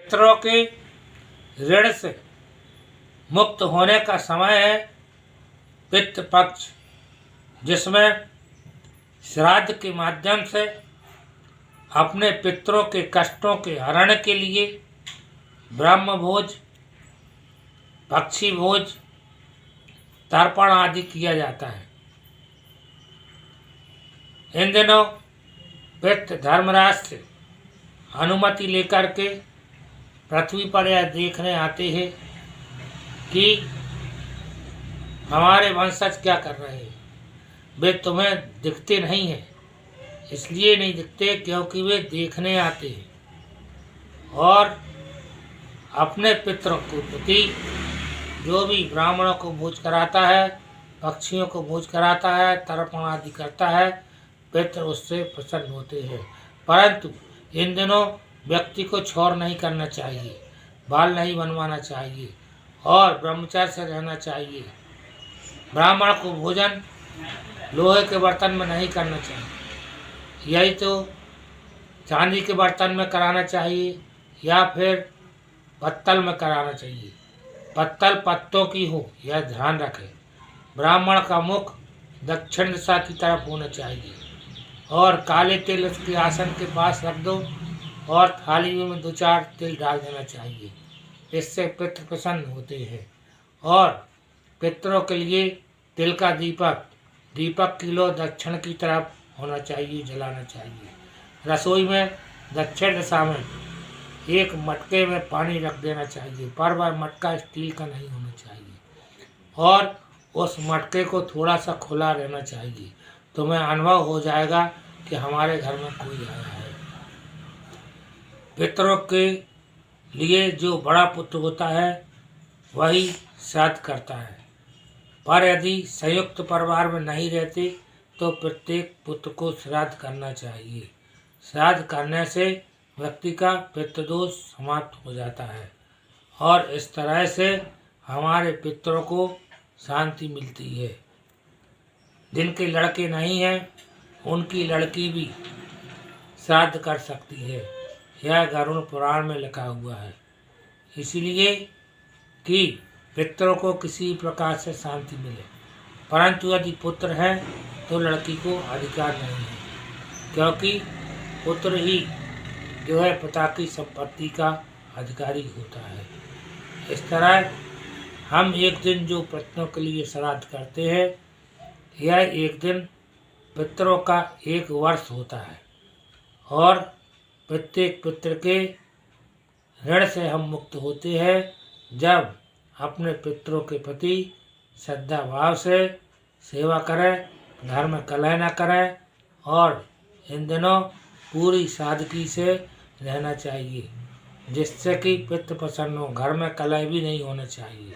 पितरों के ऋण से मुक्त होने का समय है पितृ पक्ष, जिसमें श्राद्ध के माध्यम से अपने पितरों के कष्टों के हरण के लिए ब्रह्म भोज, पक्षी भोज, तर्पण आदि किया जाता है। इन दिनों पितृ धर्मराज से अनुमति लेकर के पृथ्वी पर यह देखने आते हैं कि हमारे वंशज क्या कर रहे हैं। वे तुम्हें दिखते नहीं हैं, इसलिए नहीं दिखते क्योंकि वे देखने आते हैं और अपने पितरों के प्रति जो भी ब्राह्मणों को भोज कराता है, पक्षियों को भोज कराता है, तर्पण आदि करता है, पितृ उससे प्रसन्न होते हैं। परंतु इन दिनों व्यक्ति को छौर नहीं करना चाहिए, बाल नहीं बनवाना चाहिए और ब्रह्मचर्य से रहना चाहिए। ब्राह्मण को भोजन लोहे के बर्तन में नहीं करना चाहिए, यही तो चांदी के बर्तन में कराना चाहिए या फिर पत्तल में कराना चाहिए। पत्तल पत्तों की हो, यह ध्यान रखें। ब्राह्मण का मुख दक्षिण दिशा की तरफ होना चाहिए और काले तिल उसके आसन के पास रख दो और थाली में 2-4 तिल डाल देना चाहिए। इससे पितृ प्रसन्न होते हैं। और पितरों के लिए तिल का दीपक किलो दक्षिण की तरफ होना चाहिए, जलाना चाहिए। रसोई में दक्षिण दिशा में एक मटके में पानी रख देना चाहिए, पर वह मटका स्टील का नहीं होना चाहिए और उस मटके को थोड़ा सा खुला रहना चाहिए। तुम्हें अनुभव हो जाएगा कि हमारे घर में कोई आया है। पितरों के लिए जो बड़ा पुत्र होता है वही श्राद्ध करता है, पर यदि संयुक्त परिवार में नहीं रहते तो प्रत्येक पुत्र को श्राद्ध करना चाहिए। श्राद्ध करने से व्यक्ति का पितृदोष समाप्त हो जाता है और इस तरह से हमारे पितरों को शांति मिलती है। जिनके लड़के नहीं हैं उनकी लड़की भी श्राद्ध कर सकती है, यह गरुड़ पुराण में लिखा हुआ है। इसलिए कि पितरों को किसी प्रकार से शांति मिले। परंतु यदि पुत्र है तो लड़की को अधिकार नहीं है, क्योंकि पुत्र ही जो है पिता की संपत्ति का अधिकारी होता है। इस तरह हम एक दिन जो पितरों के लिए श्राद्ध करते हैं, यह एक दिन पितरों का 1 वर्ष होता है और प्रत्येक पितृ के ऋण से हम मुक्त होते हैं जब अपने पितरों के प्रति श्रद्धा भाव से सेवा करें, घर में कलह न करें और इन दिनों पूरी सादगी से रहना चाहिए, जिससे कि पितृ प्रसन्न हो। घर में कलह भी नहीं होना चाहिए।